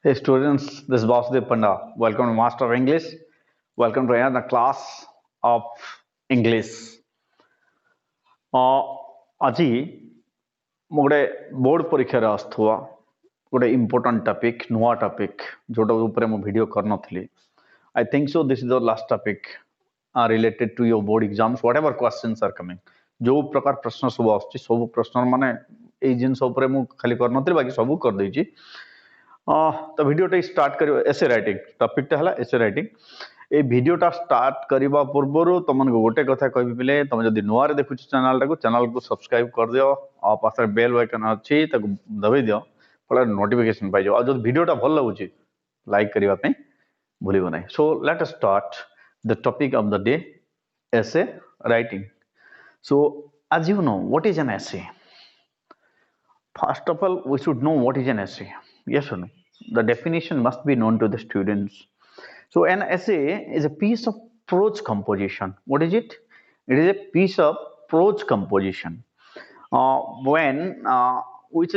Hey students, this is Vasudev Panda. Welcome to Master of English. Welcome to another class of English. आज ମୁଁ ଗୋଟେ board ପରୀକ୍ଷାରେ ଆସୁଥିବା ଗୋଟେ ଇମ୍ପୋର୍ଟାଣ୍ଟ ଟପିକ୍ ନୂଆ ଟପିକ୍ ଯୋଉଟା ଉପରେ ମୁଁ ଭିଡ଼ିଓ କରିନଥିଲି. I think so this is the last topic related to your board exams, whatever questions are coming. जो प्रकार प्रश्न सब आସୁଛି ସବୁ ପ୍ରଶ୍ନ ମାନେ ଏଇ ଜିନିଷ ଉପରେ ମୁଁ ଖାଲି କରିନଥିଲି ବାକି ସବୁ କରିଦେଇଛି. तो वीडियोटा स्टार्ट कर एसे राइटिंग टॉपिकटा हला एसे राइटिंग ए वीडियोटा स्टार्ट करबा पूर्वरु तुमन गोटे कथा कहबी पिले तुम जदी नुआरे देखुछ चैनल को सब्सक्राइब कर दियो आ पास बेल आइकन अछि ताको दबे दियो फल नोटिफिकेशन पाइ जाओ आ जदी वीडियोटा भल लागुची लाइक करबा पे भूलिबो नै. So let us start the topic of the day essay writing. So as you know what is an essay, first of all we should know what is an essay. Yes or no? The definition must be known to the students. So an essay is a piece of prose composition. What is it? It is a piece of prose composition which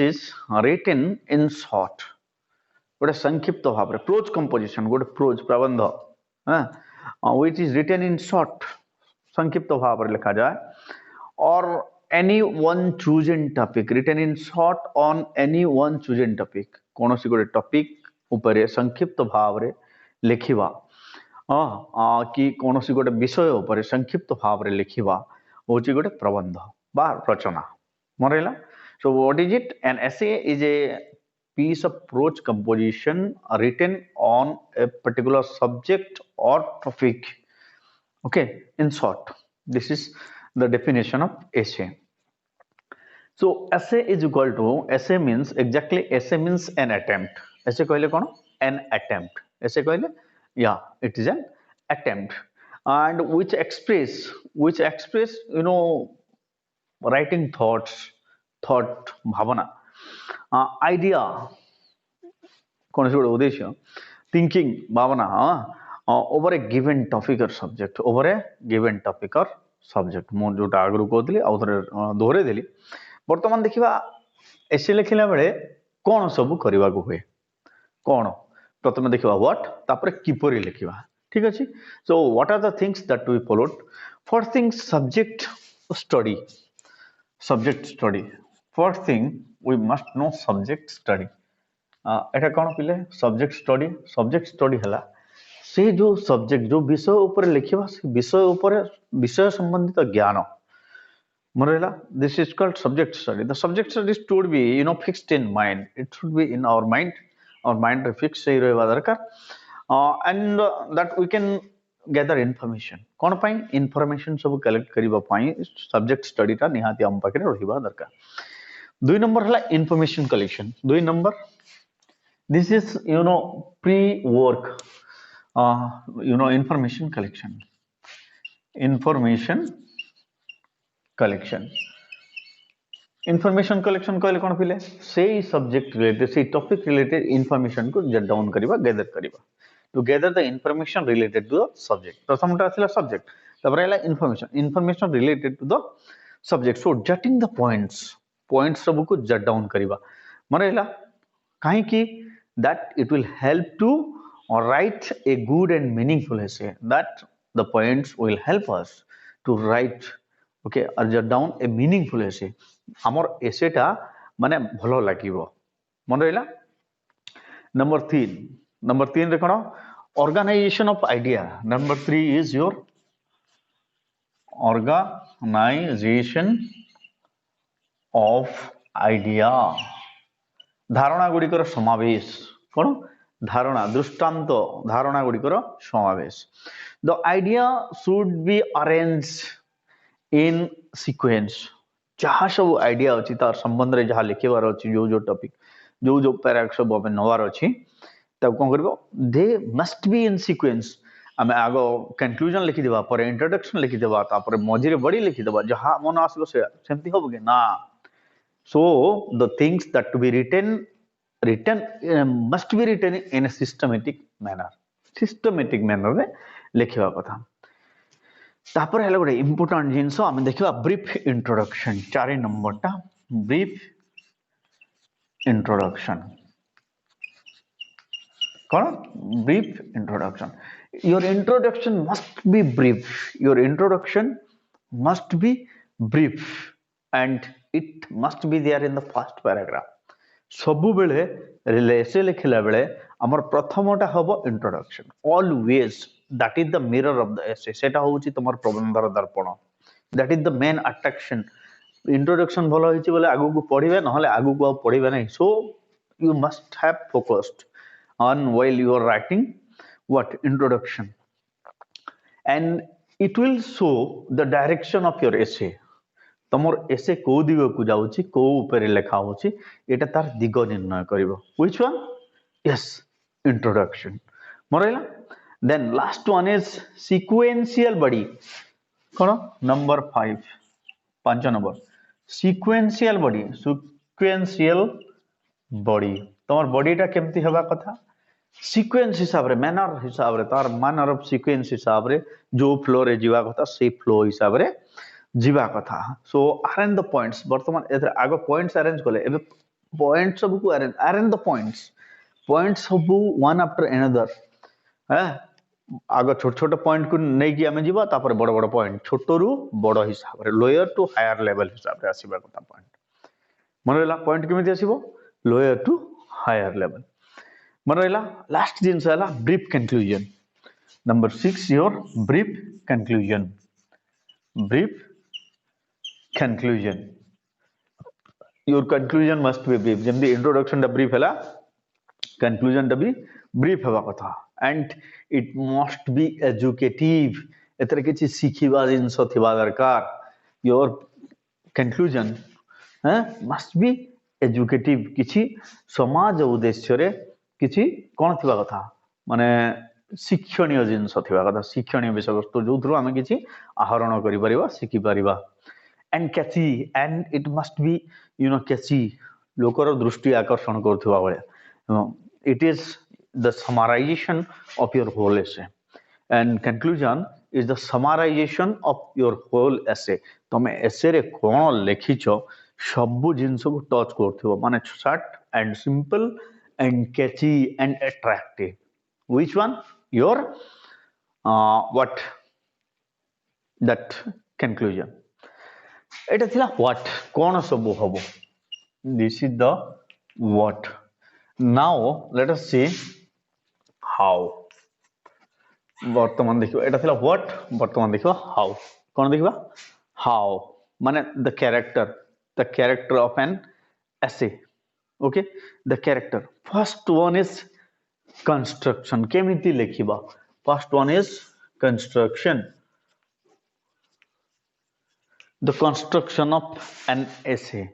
is written in short. गोटे संक्षिप्त भाव में pros composition गोटे pros प्रबंध which is written in short संक्षिप्त भाव में लिखा जाए और any one chosen topic written in short on any one chosen topic कौन सी गोटे टॉपिक ऊपर संक्षिप्त भाव रे लिखिबा कि कौन सी गोटे विषय ऊपर संक्षिप्त भाव रे लिखिबा होची गोटे प्रबंध बा रचना मरेला. So what is it? An essay is a piece of prose composition written on a particular subject or topic. Okay, in short, this is the definition of essay. So essay is equal to, essay means exactly, essay means an attempt. Essay कहले कौन? An attempt. Essay कहले, yeah, it is an attempt, and which express writing thought Bhavna, idea कौन सी उद्देश्य, thinking भावना over ए given topic और subject मु जोटा आगु कहली आउ थे दोहरे देली. बर्तमान देखा एसे लिखला बेले कौन सब करने को हुए कौन प्रथम देखा व्हाट तापर किपरि लिखा. ठीक अच्छे. So what are the things that we followed? First thing subject study. First thing we must know subject study. एटा कौन पिले सब्जेक्ट स्टडी है से जो सब्जेक्ट जो विषय ऊपर लिखा से विषय संबंधित ज्ञान मन रहा. This is called subject study. The subject study should be fixed in mind. It should be in our mind fix ही रहा दरकार and that we can gather information. कौन पाई इनफॉरमेशन सब कलेक्ट करने सब्जेक्ट स्टडीटा निहाती आम पाखे रहा दरकार. 2 नंबर है information collection. 2 number this is pre-work information collection कहले कौन पिले से सब्जेक्ट रिलेटेड से टॉपिक रिलेटेड इनफॉरमेशन को जट डाउन करबा गैदर करबा to gather the information related to the subject. प्रथमटा आथिला सब्जेक्ट तबरे हला information related to the subject. So jotting the points सब को जट डाउन करबा माने हला काहे कि that it will help to write a good and meaningful essay. That the points will help us to write or jot down a meaningful essay. हमर essay टा माने भलो लागिवो मन रहिला. नंबर 3 रे कोन organization of idea. Number 3 is your organization of idea. धारणा गुड़िकर समावेश कौन धारणा दृष्टांत धारणा गुड़िकर समावेश. The idea should be arrange in sequence. जहाँ सब आइडिया अच्छी तार संबंध रे जहाँ लिखिबार अच्छी जो टॉपिक जो पैराग्राफ सब हमें नवार अच्छी तब कौन करिवो they must be in sequence. आम आगो कंक्लूजन लिखिदेबा पर इंट्रोडक्शन लिखिदेबा तापर मझी रे बड़ी लिखिदेबा जहाँ मन आसबो सेमती होबो कि ना. So the things that to be written must be written in a systematic manner. रे लिखिबा कथा. तापर हेला गोटे इंपोर्टेंट जिंस आमे देखिबा ब्रीफ इंट्रोडक्शन. 4 नंबर टा ब्रीफ इंट्रोडक्शन. कौन brief introduction your introduction must be brief your introduction must be brief and it must be there in the first paragraph सबु बेले एसे लिखिला बेले हमर प्रथमटा हबो introduction always that is the mirror of the essay सेटा होउची तमर प्रबंधर दर्पण that is the main attraction introduction भलो होइची बोले आगु को पढिबे नहले आगु को पढिबे नै सो you must have focused on while you are writing what introduction and it will show the direction of your essay तमर एसे को दिग को जाउची को ऊपर लिखा होची एटा तार दिग निर्णय करिवो which one yes introduction मोरला then last one is sequential body cone number 5 पांच नंबर sequential बॉडी तमर बॉडीटा केमती हेबा कथा सीक्वेंस हिसाब रे मैनर हिसाब रे तार मैनर ऑफ सीक्वेंस हिसाब रे जो फ्लो रे जीवा कथा से फ्लो हिसाब रे जीवा कथा सो अरेंज द पॉइंट्स वर्तमान एथरे आगो पॉइंट्स अरेंज कोले एबे पॉइंट्स सब को अरेंज द पॉइंट्स सब वन आफ्टर अनदर है आगो छोट छोट पॉइंट को नै कि हमें जीवा तापर बड़ बड़ पॉइंट छोट रु बड़ हिसाब रे लोअर टू हायर लेवल हिसाब रे आसीबा कथा पॉइंट मन रहिला पॉइंट केमिति आसीबो lower to higher level मन रहिला लास्ट दिन साला brief conclusion number 6 your brief conclusion your conclusion must be brief जेमदी इंट्रोडक्शन द ब्रीफ हला कंक्लूजन द बी ब्रीफ हवा कथा and it must be educative एतरे किछि सिखिबा जिंस थिबा दरकार your conclusion must be educative किछि समाज उद्देश्य रे किछि कोन थिबा कथा माने शिक्षणीय जिंस थिबा कथा शिक्षणीय विषय वस्तु जोथरो हमें किछि आहरण करि परिबा सिखि परिबा and catchy and it must be you know catchy लोकर दृष्टि आकर्षण करथुवा बळे it is the summarization of your whole essay and conclusion is the summarization of your whole essay तमे एसे रे कोन लेखिछो सब जिनस को टच करथिबो माने short and simple and catchy and attractive which one your what that conclusion एटा थिला what कोन सब हबो this is the what now let us see how वर्तमान देखिबो एटा थिला व्हाट वर्तमान देखिबो हाउ कोन देखिबा हाउ माने the character of an essay okay the character first one is construction केमिति लेखिबा first one is construction the construction of an essay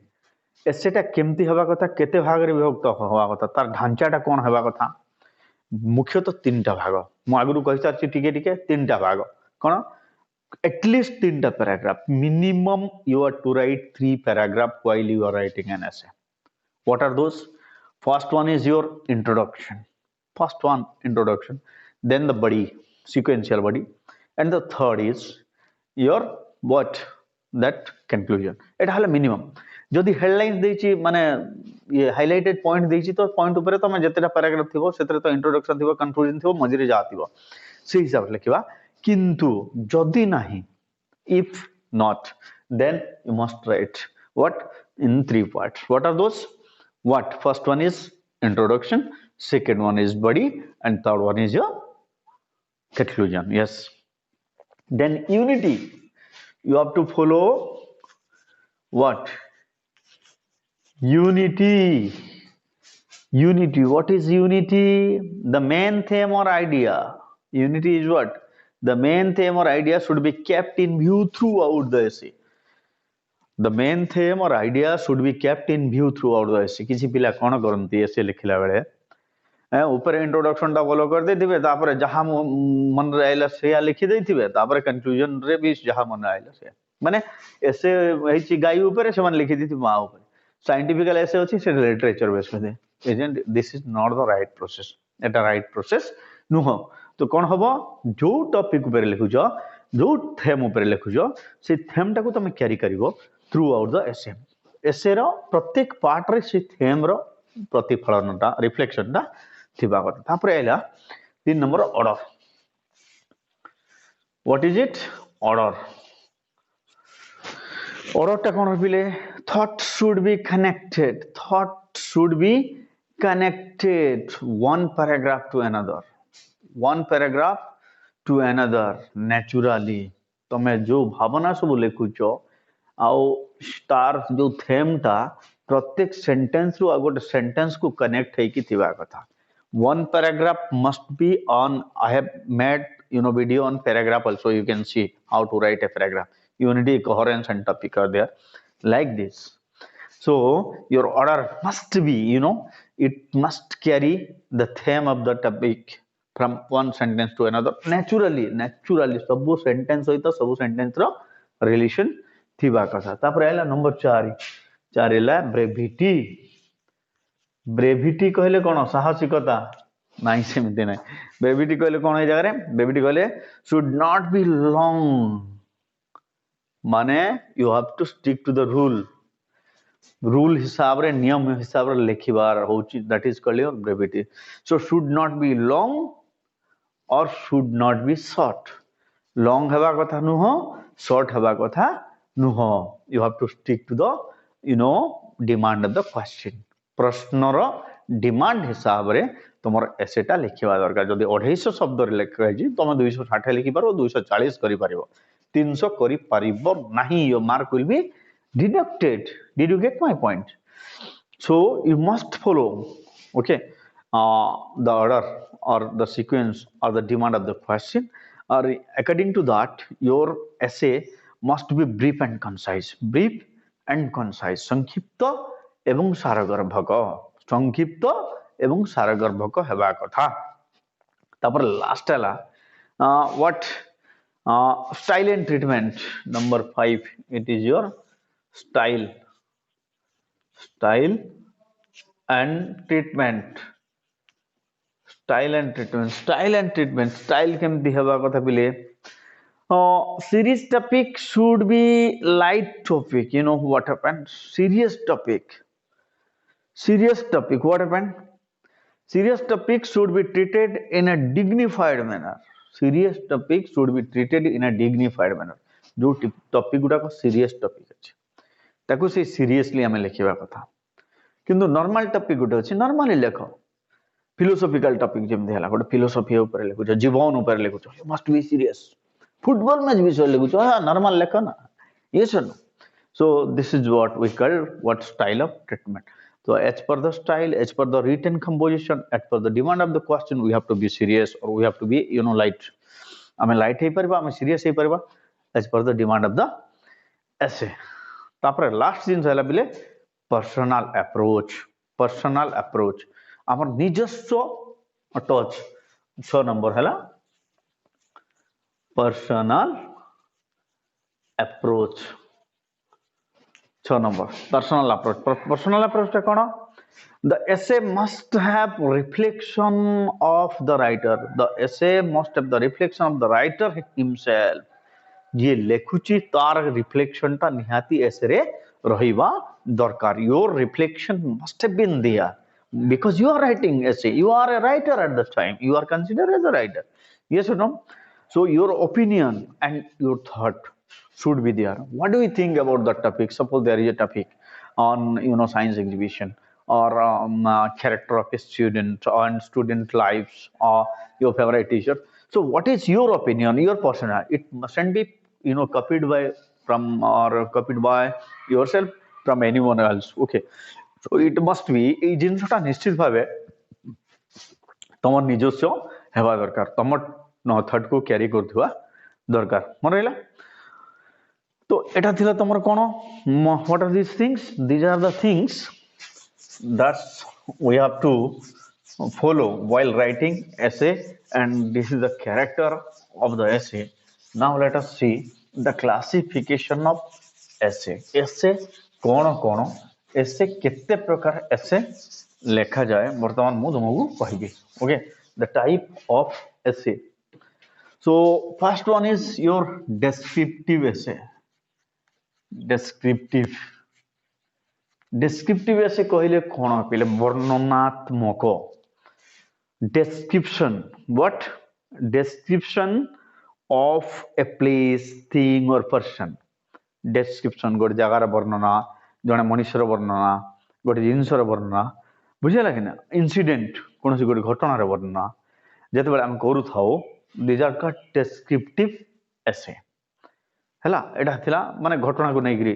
essay टा केमिति हवा कथा केते भाग रे विभक्त हवा कथा तार ढांचाटा कोन हवा कथा मुख्यतः तीनटा भाग मु आगु कहि सारछि टिके तीनटा भाग कोन at least 3 paragraph minimum you are to write 3 paragraph while you are writing an essay what are those first one is your introduction then the body sequential body and the third is your what that conclusion it hal minimum जदि headlines देछि माने ये highlighted point देछि तो point ऊपर तो मैं जतेटा paragraph थिबो सेतरे तो इंट्रोडक्शन थिबो कंक्लूजन थिबो मझिरे जातिबो से हिसाब से लिखिबा किंतु जदि नहीं if not then you must write what in 3 parts what are those what first one is introduction second one is body and third one is your conclusion yes then unity you have to follow what unity what is unity the main theme or idea unity is what the main theme or idea should be kept in view throughout the essay the main theme or idea should be kept in view throughout the essay किछि पिला कोन करंती essay लिखिला बेले ऊपर introduction टा follow कर देथिबे तापर जहा मन रे आइला से लिखि देथिबे तापर कंक्लूजन रे भी जहा मन आइला से माने essay हेछि गाई ऊपर से मन लिखि देथि मा ऊपर साइंटिफिकल essay अछि से लिटरेचर बेस पे दे agent this is not the right process एटा राइट प्रोसेस नुह तो कौन हम जो टॉपिक ऊपर लिखुछ जो थेम ऊपर लिखुछ से थेम टाको तुम क्यारी करिवो थ्रू आउट द एसे रो प्रत्येक पार्ट रे से थेम रो प्रतिफलनटा रिफ्लेक्शनटा थिबा कथा तापर आइला 3 number order what is it order order टा कोन बिले thought should be connected one paragraph to another naturally तमे जो भावना सब लिखुच आउ स्टार जो थेम टा प्रत्येक सेंटेंस रु गोटे सेंटेंस को कनेक्ट है कि थिबा कथा one paragraph must be on I have made video on paragraph also you can see how to write a paragraph unity coherence and topic are there like this so your order must be it must carry the theme of the topic from one sentence to another naturally सब sentence होइता सब sentence रो relation थिबा कथा तापर आइला number 4 इला brevity कहले कोन साहसिकता नाही सेमते नाही brevity कहले कोन ए जगह रे ब्रेविटी कहले शुड नॉट बी लॉन्ग माने you have to stick to the rule हिसाब रे नियम हिसाब रे लिखिबार होची that is called your brevity so should not be long और should not be short long हेबा कथा नुह शॉर्ट हेबा कथा नुह you have to stick to the demand of the question प्रश्नर डिमांड हिसाब रे तुमर एसेटा लिखिबा दरकार जदी 250 शब्द रे लिखा है तुम 260 लिखि पारो 240 करि पारिबो 300 करि पारिबो नाही your mark will be deducted did you get my point so you must follow okay the order or the sequence or the demand of the question or according to that your essay must be brief and concise संक्षिप्त एवं सारगर्भक संक्षिप्त एवं सारगर्भक हेबा कथा तापर last हला what style and treatment number 5 it is your style and treatment style केमती हेबा कथा बिले serious topic should be light topic you know what happened serious topic what happened serious topic should be treated in a dignified manner जो topic गुडा को serious topic अछि ताको से seriously हमें लिखिबा कथा किंतु नॉर्मल टॉपिक गुडा अछि नॉर्मली लेखो फिलोसॉफिकल टॉपिक जेम हला गोटे फिलोसॉफी ऊपर लिखुछ जीवन ऊपर लिखुछ must be serious football match विषय लिखुछ नॉर्मल लेखो ना यस और no so this is what we call what style of treatment so as per the style as per the written composition as per the demand of the question we have to be serious or we have to be light ame light हे परबा ame serious hey Parba as per the demand of the essay तापर last दिन हला बिले personal approach हमर निजस्व touch 6 number हला personal approach 6 number personal approach टा कोन the essay must have reflection of the writer himself जे लेखुची तार रिफ्लेक्शन टा निहाती essay रे रहिबा दरकार your reflection must have been there because you are writing essay you are a writer at the time you are considered as a writer yes or no so your opinion and your thought should be there what do you think about that topic suppose there is a topic on science exhibition or character of a student on student lives or your favorite teacher so what is your opinion your personal it mustn't be copied by yourself from anyone else okay so it must be এই জিনিসটা নিশ্চিত ভাবে তোমার নিজস্ব হেবা দরকার তোমার thought को carry করথিবা দরকার মনে হইলা तो एटा थिला तमर कोन what are this things these are the things that we have to follow while writing essay and this is the character of the essay now let us see the classification of essay cone essay केते प्रकार essay लेखा जाए वर्तमान मु तुमको कहिबी okay the type of essay so first one is your descriptive essay descriptive essay कहले कोन पहिले वर्णनात्मक description. What? Description of a place, thing or person. Description गोटे जगार वर्णना, जड़े मनुष्यर वर्णना, गोटे जिनसर वर्णना, बुझेगा कि ना, इंसिडेंट कौन सी गोटे घटनार वर्णना जिते बड़े आम करू था, दीज आर कॉल्ड डेस्क्रिप्टिव एसे हैला। एटा थिला माने घटना को नहीं करी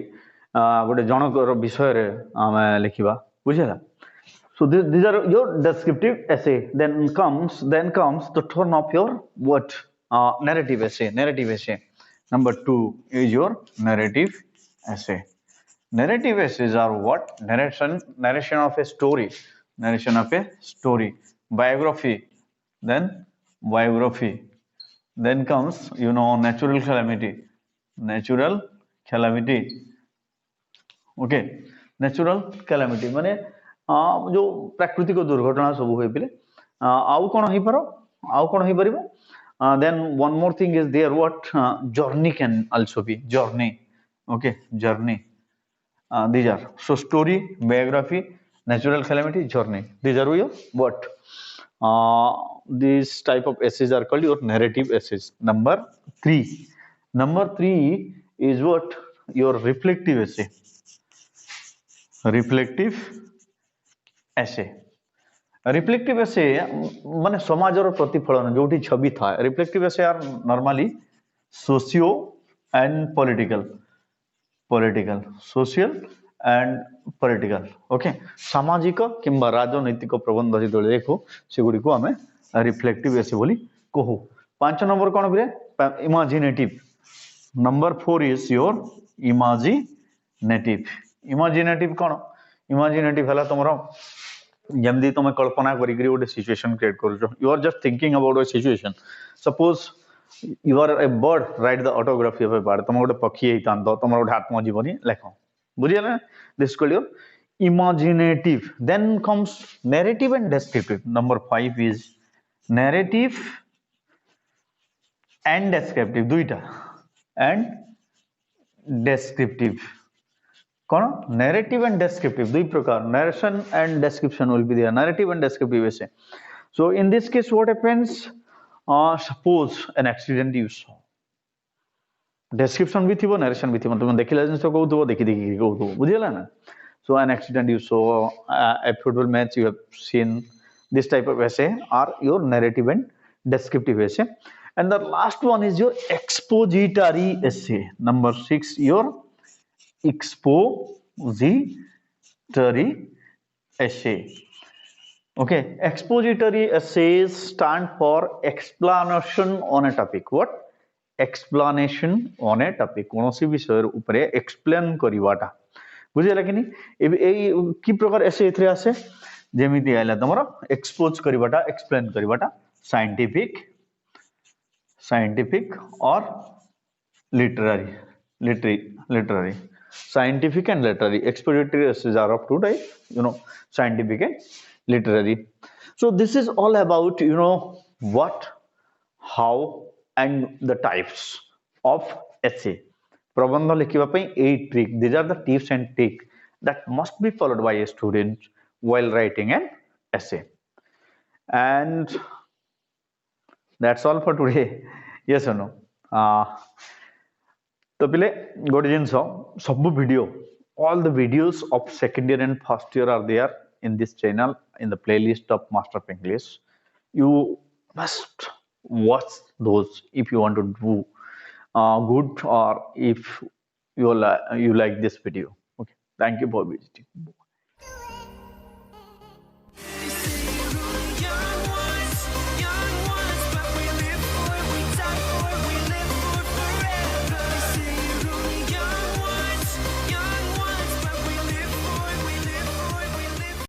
गोटे जनकर विषय रे आमे लिखिबा, बुझेला। So these are your descriptive essay. Then comes the turn of your what? Narrative essay. Narrative essay. Number 2 is your narrative essay. Narrative essays are what? Narration of a story. Narration of a story. Biography. Then biography. Then comes, natural calamity. Natural calamity. Okay. Natural calamity माने जो प्राकृतिक दुर्घटना सब हुए पिले आउ कोन होई पारो, आउ कोन होई परिबो। Then one more thing is there, what? Journey can also be. Journey. Okay, journey. These are so story, biography, natural calamity, journey. These are your what? These type of essays are called your narrative essays. Number 3 is what? Your reflective essay. Reflective essay. Reflective essay माने समाजर प्रतिफलन जोटी छवि था। Reflective essay are normally socio and political, social and political. Okay, सामाजिक किंबा राजनैतिक प्रबंध जो देखो सेगुडी को हमें reflective essay बोली कहू। 5 नंबर कौन बिरे? Imaginative. Number 4 is your imaginative. Imaginative कौन? Imaginative हला तुमरो जमदी तुम कल्पना करी गोटे सिचुएशन क्रिएट कर, you are just thinking about a situation. Suppose you are a bird, right the autography of a bird. तुम गोटे पक्षी होता तुम गोटे आत्मजीवनी लेख, बुझिगला। This called your imaginative. Then comes narrative and descriptive. Number 5 is narrative and descriptive, दुईटा एंड डेस्क्रिप्टिव कौन? नैरेटिव एंड डेस्क्रिप्टिव दुई प्रकार, narration and description will be there, narrative and descriptive essay. So in this case what happens? Suppose N accident you saw, description भी थिबो, narration भी थिबो, तुम देखिला जिंस कहउथबो, देखि कहउथबो, बुझिला ना। So an accident you saw, a football match you have seen, this type of essay are your narrative and descriptive essay. And the last one is your expository essay. Number 6 your expository essay. Okay, expository essays stand for explanation on a topic. What? Explanation on a topic. कोनोसी विषय ऊपर explain करिवाटा, बुझिला कि नहीं। ए की प्रकार essay इथरे आसे, जेमिति आइला तमरो expose करिवाटा, explain करिवाटा, scientific और literary. Scientific and literary. Expository essays are of two types, scientific and literary. So this is all about, what, how and the types of essay. प्रबंध लिखिबा पई 8 trick. These are the tips and tricks that must be followed by a student while writing an essay. And that's all for today. Yes or no? तो पिले गोटे जिनस सब video, all the videos of second year and first year are there in this channel in the playlist of Master of English. You must watch those if you want to do good, or if you like this video. Okay, thank you for visiting.